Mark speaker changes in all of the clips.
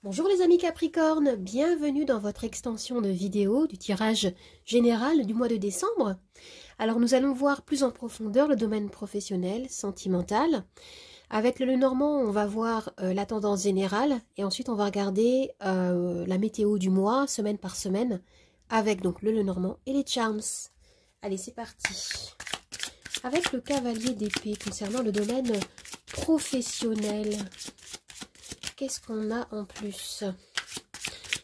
Speaker 1: Bonjour les amis Capricorne, bienvenue dans votre extension de vidéo du tirage général du mois de décembre. Alors nous allons voir plus en profondeur le domaine professionnel, sentimental. Avec le Lenormand, on va voir la tendance générale et ensuite on va regarder la météo du mois, semaine par semaine, avec donc le Lenormand et les charms. Allez, c'est parti. Avec le cavalier d'épée concernant le domaine professionnel. Qu'est-ce qu'on a en plus?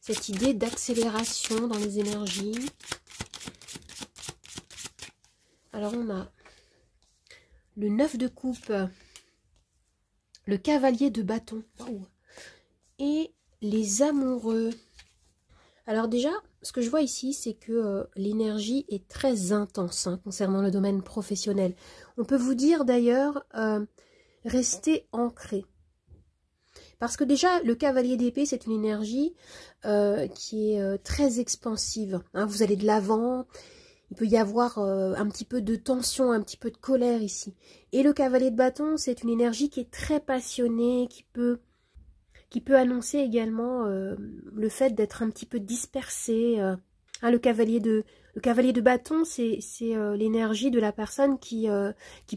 Speaker 1: Cette idée d'accélération dans les énergies. Alors on a le 9 de coupe, le cavalier de bâton et les amoureux. Alors déjà, ce que je vois ici, c'est que l'énergie est très intense concernant le domaine professionnel. On peut vous dire d'ailleurs, restez ancré. Parce que déjà, le cavalier d'épée, c'est une énergie qui est très expansive. Vous allez de l'avant, il peut y avoir un petit peu de tension, un petit peu de colère ici. Et le cavalier de bâton, c'est une énergie qui est très passionnée, qui peut annoncer également le fait d'être un petit peu dispersé. Le cavalier de bâton, c'est l'énergie de la personne qui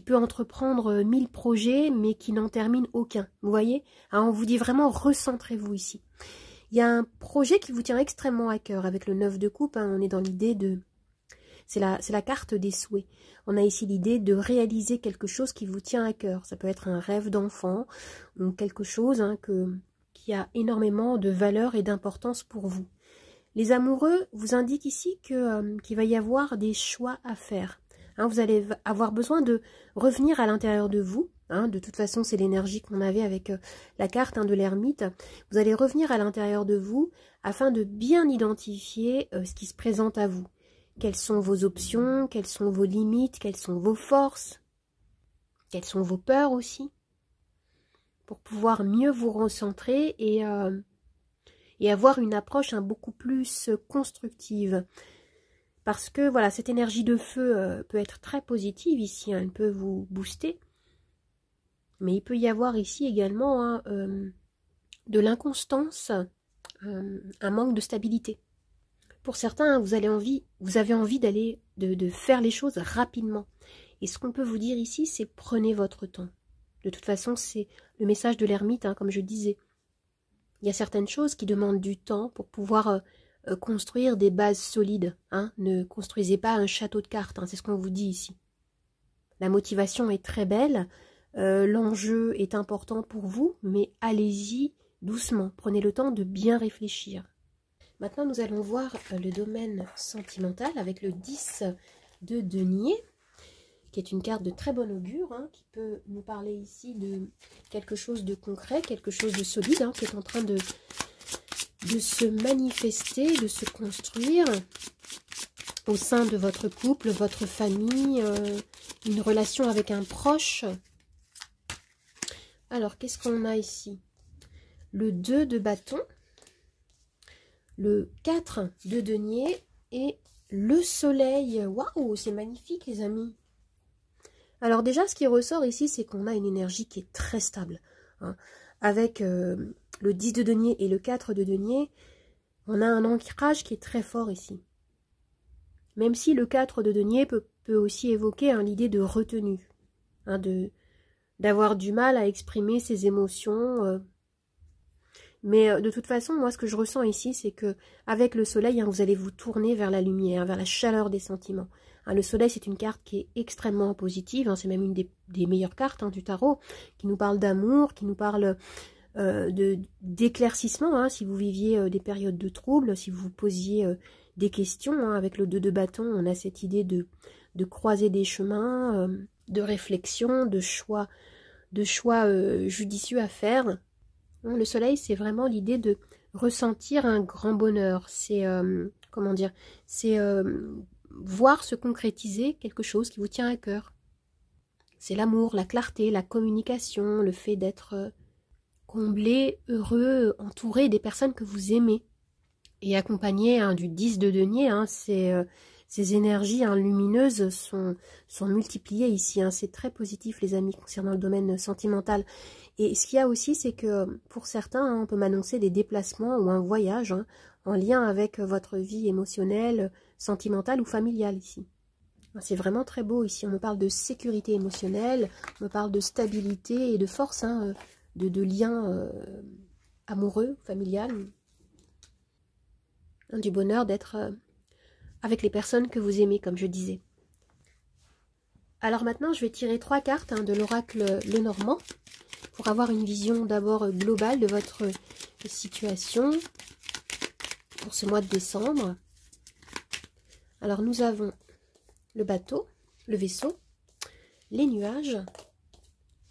Speaker 1: peut entreprendre 1000 projets, mais qui n'en termine aucun. Vous voyez? On vous dit vraiment, recentrez-vous ici. Il y a un projet qui vous tient extrêmement à cœur avec le 9 de coupe. On est dans l'idée de... C'est la carte des souhaits. On a ici l'idée de réaliser quelque chose qui vous tient à cœur. Ça peut être un rêve d'enfant ou quelque chose qui a énormément de valeur et d'importance pour vous. Les amoureux vous indiquent ici qu'il va y avoir des choix à faire. Vous allez avoir besoin de revenir à l'intérieur de vous. De toute façon, c'est l'énergie qu'on avait avec la carte de l'ermite. Vous allez revenir à l'intérieur de vous afin de bien identifier ce qui se présente à vous. Quelles sont vos options, quelles sont vos limites, quelles sont vos forces, quelles sont vos peurs aussi, pour pouvoir mieux vous recentrer et avoir une approche beaucoup plus constructive. Parce que voilà, cette énergie de feu peut être très positive ici, elle peut vous booster. Mais il peut y avoir ici également de l'inconstance, un manque de stabilité. Pour certains, vous avez envie d'aller, de faire les choses rapidement. Et ce qu'on peut vous dire ici, c'est prenez votre temps. De toute façon, c'est le message de l'ermite, comme je disais. Il y a certaines choses qui demandent du temps pour pouvoir construire des bases solides. Ne construisez pas un château de cartes, c'est ce qu'on vous dit ici. La motivation est très belle, l'enjeu est important pour vous, mais allez-y doucement. Prenez le temps de bien réfléchir. Maintenant, nous allons voir le domaine sentimental avec le 10 de denier, qui est une carte de très bon augure, qui peut nous parler ici de quelque chose de concret, quelque chose de solide, qui est en train de se manifester, de se construire au sein de votre couple, votre famille, une relation avec un proche. Alors, qu'est-ce qu'on a ici? Le 2 de bâton, le 4 de denier et le soleil. Waouh, c'est magnifique les amis! Alors déjà, ce qui ressort ici, c'est qu'on a une énergie qui est très stable. Avec le 10 de denier et le 4 de denier, on a un ancrage qui est très fort ici. Même si le 4 de denier peut aussi évoquer l'idée de retenue, d'avoir du mal à exprimer ses émotions. Mais de toute façon, moi, ce que je ressens ici, c'est que avec le soleil, vous allez vous tourner vers la lumière, vers la chaleur des sentiments. Le soleil, c'est une carte qui est extrêmement positive, c'est même une des meilleures cartes du tarot, qui nous parle d'amour, qui nous parle d'éclaircissement, si vous viviez des périodes de troubles, si vous vous posiez des questions. Avec le 2 de bâton, on a cette idée de croiser des chemins, de réflexion, de choix judicieux à faire. Le soleil, c'est vraiment l'idée de ressentir un grand bonheur. C'est, comment dire, c'est voir se concrétiser quelque chose qui vous tient à cœur. C'est l'amour, la clarté, la communication, le fait d'être comblé, heureux, entouré des personnes que vous aimez. Et accompagné du 10 de denier, ces énergies lumineuses sont multipliées ici. C'est très positif les amis concernant le domaine sentimental. Et ce qu'il y a aussi, c'est que pour certains, hein, on peut m'annoncer des déplacements ou un voyage hein, en lien avec votre vie émotionnelle, sentimentale ou familiale ici. C'est vraiment très beau ici. On me parle de sécurité émotionnelle, on me parle de stabilité et de force, hein, de liens amoureux, familial. Hein, du bonheur d'être avec les personnes que vous aimez, comme je disais. Alors maintenant, je vais tirer 3 cartes hein, de l'oracle Lenormand pour avoir une vision d'abord globale de votre situation pour ce mois de décembre. Alors nous avons le bateau, le vaisseau, les nuages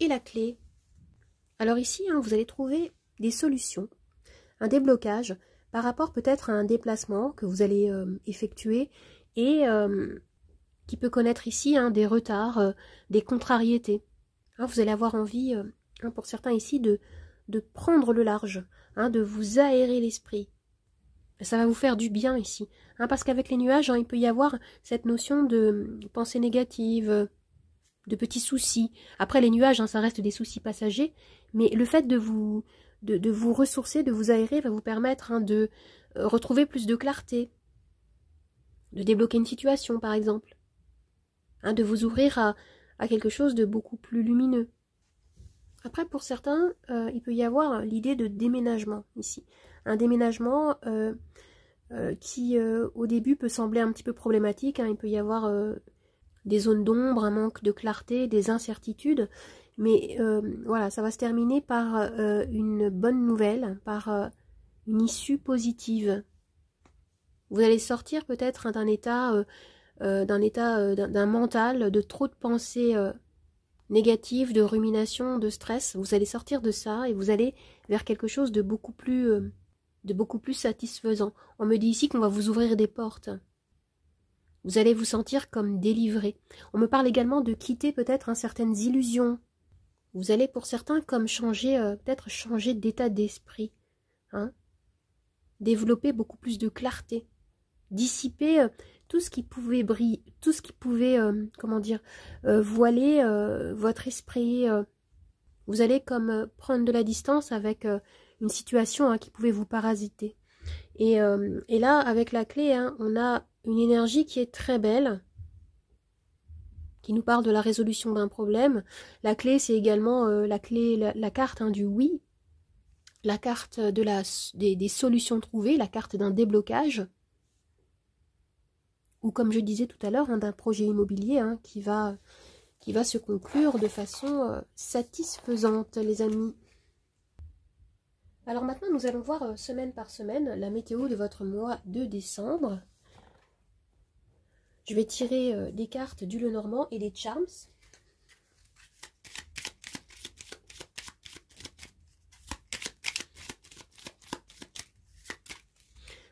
Speaker 1: et la clé. Alors ici, hein, vous allez trouver des solutions, un déblocage par rapport peut-être à un déplacement que vous allez effectuer et qui peut connaître ici hein, des retards, des contrariétés. Hein, vous allez avoir envie, hein, pour certains ici, de prendre le large, hein, de vous aérer l'esprit. Ça va vous faire du bien ici, hein, parce qu'avec les nuages, hein, il peut y avoir cette notion de pensée négative, de petits soucis. Après, les nuages, hein, ça reste des soucis passagers, mais le fait de vous ressourcer, de vous aérer, va vous permettre hein, de retrouver plus de clarté, de débloquer une situation, par exemple, hein, de vous ouvrir à quelque chose de beaucoup plus lumineux. Après, pour certains, il peut y avoir l'idée de déménagement ici. Un déménagement qui, au début, peut sembler un petit peu problématique. Hein. Il peut y avoir des zones d'ombre, un manque de clarté, des incertitudes. Mais voilà, ça va se terminer par une bonne nouvelle, par une issue positive. Vous allez sortir peut-être hein, d'un mental, de trop de pensées négatives, de rumination, de stress. Vous allez sortir de ça et vous allez vers quelque chose de beaucoup plus satisfaisant. On me dit ici qu'on va vous ouvrir des portes. Vous allez vous sentir comme délivré. On me parle également de quitter peut-être certaines illusions. Vous allez pour certains comme changer, peut-être changer d'état d'esprit. Hein, développer beaucoup plus de clarté. Dissiper tout ce qui pouvait briller, tout ce qui pouvait, voiler votre esprit. Vous allez comme prendre de la distance avec une situation hein, qui pouvait vous parasiter. Et là, avec la clé, hein, on a une énergie qui est très belle, qui nous parle de la résolution d'un problème. La clé, c'est également la carte hein, du oui, la carte des solutions trouvées, la carte d'un déblocage, ou comme je disais tout à l'heure, hein, d'un projet immobilier hein, qui va se conclure de façon satisfaisante, les amis. Alors maintenant, nous allons voir semaine par semaine la météo de votre mois de décembre. Je vais tirer des cartes du Lenormand et des Charms.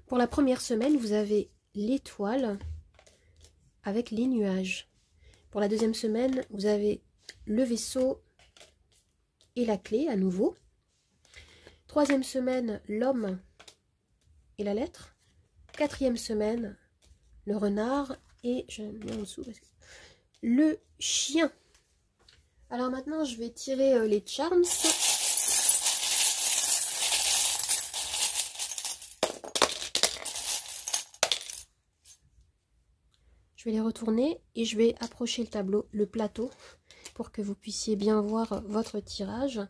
Speaker 1: Pour la première semaine, vous avez l'étoile avec les nuages. Pour la deuxième semaine, vous avez le vaisseau et la clé à nouveau. Troisième semaine, l'homme et la lettre. Quatrième semaine, le renard et je mets en dessous parce que le chien. Alors maintenant, je vais tirer les charms. Je vais les retourner et je vais approcher le tableau, le plateau, pour que vous puissiez bien voir votre tirage.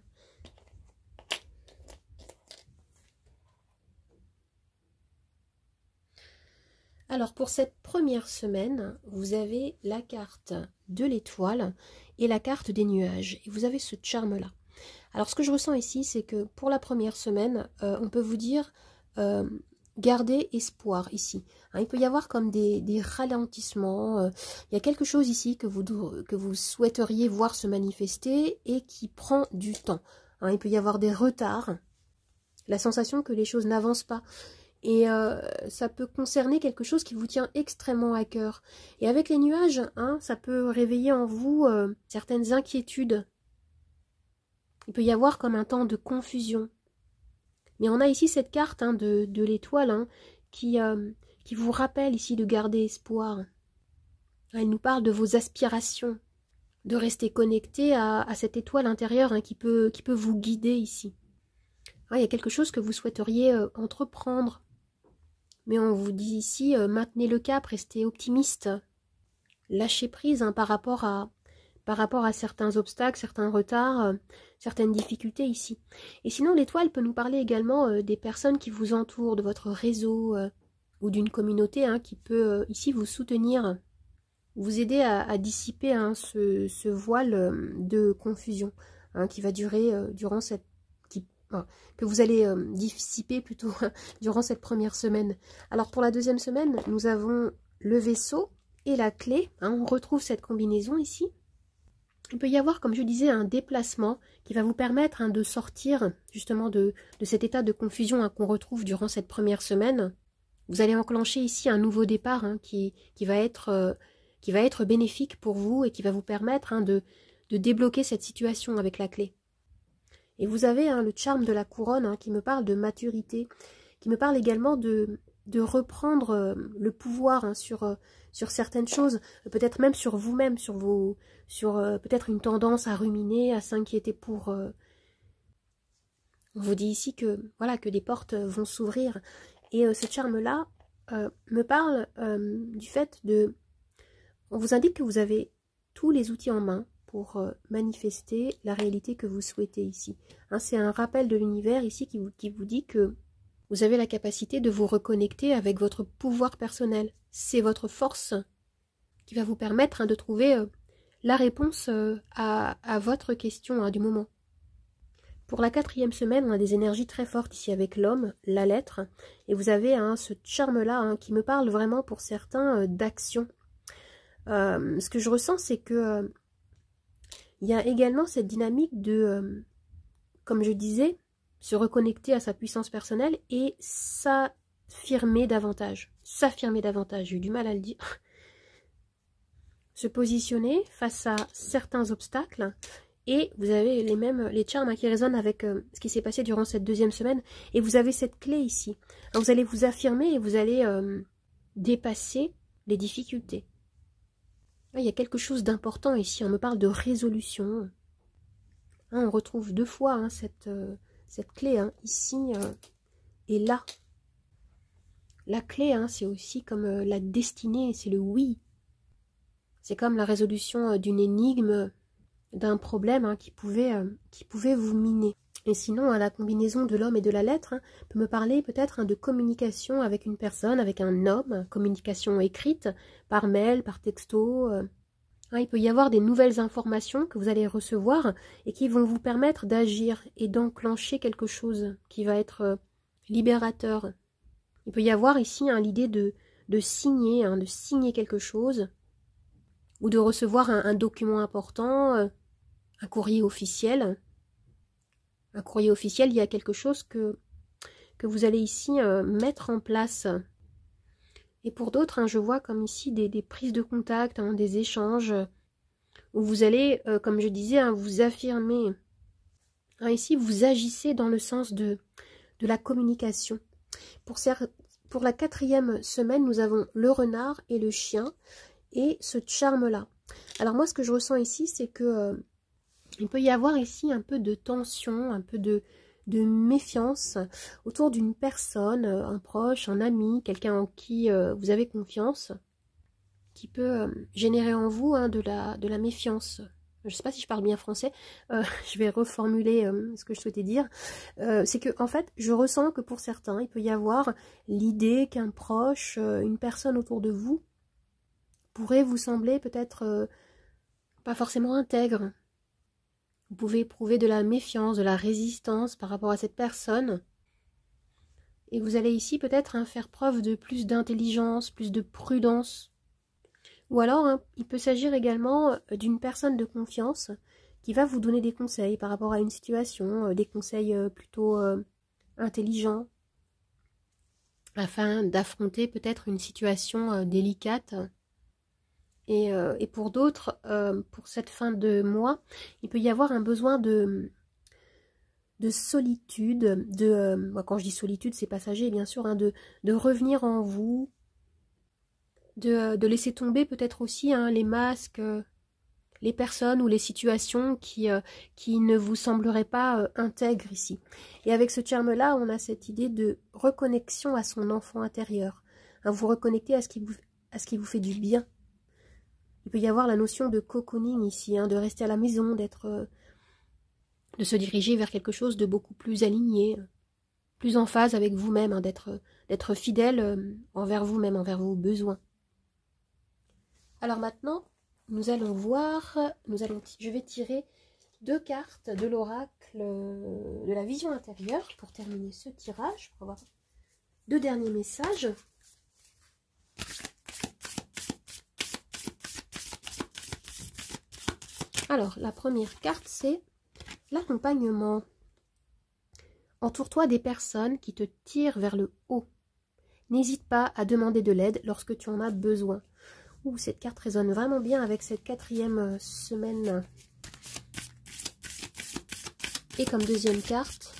Speaker 1: Alors pour cette première semaine, vous avez la carte de l'étoile et la carte des nuages. Et vous avez ce charme-là. Alors ce que je ressens ici, c'est que pour la première semaine, on peut vous dire... Gardez espoir ici. Hein, il peut y avoir comme des ralentissements. Il y a quelque chose ici que vous souhaiteriez voir se manifester et qui prend du temps. Hein, il peut y avoir des retards. La sensation que les choses n'avancent pas. Et ça peut concerner quelque chose qui vous tient extrêmement à cœur. Et avec les nuages, hein, ça peut réveiller en vous certaines inquiétudes. Il peut y avoir comme un temps de confusion. Mais on a ici cette carte hein, de l'étoile hein, qui vous rappelle ici de garder espoir. Elle nous parle de vos aspirations, de rester connecté à cette étoile intérieure hein, qui peut vous guider ici. Il y a quelque chose que vous souhaiteriez entreprendre. Mais on vous dit ici, maintenez le cap, restez optimiste. Lâchez prise hein, par rapport à certains obstacles, certains retards, certaines difficultés ici. Et sinon, l'étoile peut nous parler également des personnes qui vous entourent, de votre réseau ou d'une communauté hein, qui peut ici vous soutenir, vous aider à dissiper hein, ce voile de confusion hein, qui va durer durant cette... que vous allez dissiper plutôt durant cette première semaine. Alors pour la deuxième semaine, nous avons le vaisseau et la clé. Hein, on retrouve cette combinaison ici. Il peut y avoir, comme je disais, un déplacement qui va vous permettre hein, de sortir justement de cet état de confusion hein, qu'on retrouve durant cette première semaine. Vous allez enclencher ici un nouveau départ hein, qui va être bénéfique pour vous et qui va vous permettre hein, de débloquer cette situation avec la clé. Et vous avez hein, le charme de la couronne hein, qui me parle de maturité, qui me parle également de reprendre le pouvoir hein, sur certaines choses, peut-être même sur vous-même, sur peut-être une tendance à ruminer, à s'inquiéter pour... On vous dit ici que voilà que des portes vont s'ouvrir. Et ce charme-là me parle du fait de... On vous indique que vous avez tous les outils en main pour manifester la réalité que vous souhaitez ici. Hein, c'est un rappel de l'univers ici qui vous dit que vous avez la capacité de vous reconnecter avec votre pouvoir personnel. C'est votre force qui va vous permettre hein, de trouver la réponse à votre question hein, du moment. Pour la 4e semaine, on a des énergies très fortes ici avec l'homme, la lettre, et vous avez hein, ce charme-là hein, qui me parle vraiment pour certains d'action. Ce que je ressens, c'est que il y a également cette dynamique de, comme je disais, se reconnecter à sa puissance personnelle et s'affirmer davantage. S'affirmer davantage, j'ai eu du mal à le dire. Se positionner face à certains obstacles. Et vous avez les charmes qui résonnent avec ce qui s'est passé durant cette 2e semaine. Et vous avez cette clé ici. Alors vous allez vous affirmer et vous allez dépasser les difficultés. Il y a quelque chose d'important ici. On me parle de résolution. Hein, on retrouve 2 fois hein, cette clé hein, ici et là. La clé, hein, c'est aussi comme la destinée, c'est le oui. C'est comme la résolution d'une énigme, d'un problème hein, qui pouvait vous miner. Et sinon, la combinaison de l'homme et de la lettre hein, peut me parler peut-être hein, de communication avec une personne, avec un homme, communication écrite, par mail, par texto. Il peut y avoir des nouvelles informations que vous allez recevoir et qui vont vous permettre d'agir et d'enclencher quelque chose qui va être libérateur. Il peut y avoir ici hein, l'idée de signer, hein, de signer quelque chose ou de recevoir un document important, un courrier officiel. Un courrier officiel, il y a quelque chose que vous allez ici mettre en place. Et pour d'autres, hein, je vois comme ici des prises de contact, hein, des échanges, où vous allez, comme je disais, hein, vous affirmer. Hein, ici, vous agissez dans le sens de la communication. Pour la 4e semaine, nous avons le renard et le chien, et ce charme-là. Alors moi, ce que je ressens ici, c'est que il peut y avoir ici un peu de tension, un peu de méfiance autour d'une personne, un proche, un ami, quelqu'un en qui vous avez confiance, qui peut générer en vous hein, de la méfiance. Je ne sais pas si je parle bien français, je vais reformuler ce que je souhaitais dire. C'est que en fait, je ressens que pour certains, il peut y avoir l'idée qu'un proche, une personne autour de vous, pourrait vous sembler peut-être pas forcément intègre. Vous pouvez éprouver de la méfiance, de la résistance par rapport à cette personne. Et vous allez ici peut-être hein, faire preuve de plus d'intelligence, plus de prudence. Ou alors, hein, il peut s'agir également d'une personne de confiance qui va vous donner des conseils par rapport à une situation, des conseils plutôt intelligents, afin d'affronter peut-être une situation délicate. Et pour d'autres, pour cette fin de mois, il peut y avoir un besoin de solitude, quand je dis solitude, c'est passager bien sûr, hein, de revenir en vous, de laisser tomber peut-être aussi hein, les masques, les personnes ou les situations qui ne vous sembleraient pas intègres ici. Et avec ce charme-là, on a cette idée de reconnexion à son enfant intérieur. Hein, vous reconnectez à ce qui vous fait du bien. Il peut y avoir la notion de cocooning ici, hein, de rester à la maison, de se diriger vers quelque chose de beaucoup plus aligné, plus en phase avec vous-même, hein, d'être fidèle envers vous-même, envers vos besoins. Alors maintenant, nous allons voir, je vais tirer 2 cartes de l'oracle de la vision intérieure pour terminer ce tirage, pour avoir 2 derniers messages. Alors, la première carte, c'est l'accompagnement. Entoure-toi des personnes qui te tirent vers le haut. N'hésite pas à demander de l'aide lorsque tu en as besoin. Ouh, cette carte résonne vraiment bien avec cette 4e semaine. Et comme deuxième carte,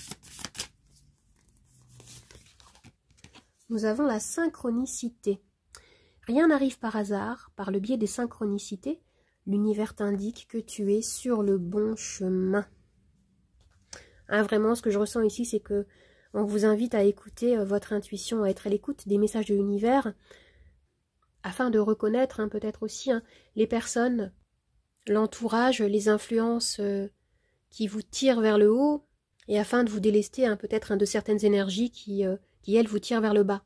Speaker 1: nous avons la synchronicité. Rien n'arrive par hasard, par le biais des synchronicités, l'univers t'indique que tu es sur le bon chemin. Hein, vraiment, ce que je ressens ici, c'est que on vous invite à écouter votre intuition, à être à l'écoute des messages de l'univers, afin de reconnaître peut-être aussi les personnes, l'entourage, les influences qui vous tirent vers le haut, et afin de vous délester peut-être de certaines énergies qui, elles, vous tirent vers le bas.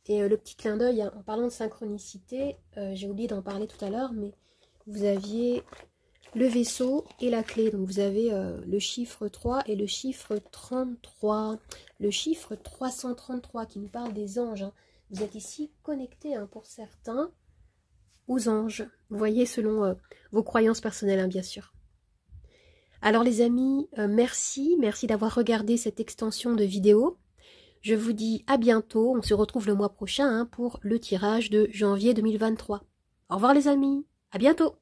Speaker 1: Et le petit clin d'œil, en parlant de synchronicité, j'ai oublié d'en parler tout à l'heure, mais vous aviez le vaisseau et la clé. Donc vous avez le chiffre 3 et le chiffre 33. Le chiffre 333 qui nous parle des anges. Vous êtes ici connectés pour certains aux anges. Vous voyez, selon vos croyances personnelles, bien sûr. Alors les amis, merci d'avoir regardé cette extension de vidéo. Je vous dis à bientôt. On se retrouve le mois prochain pour le tirage de janvier 2023. Au revoir les amis, à bientôt.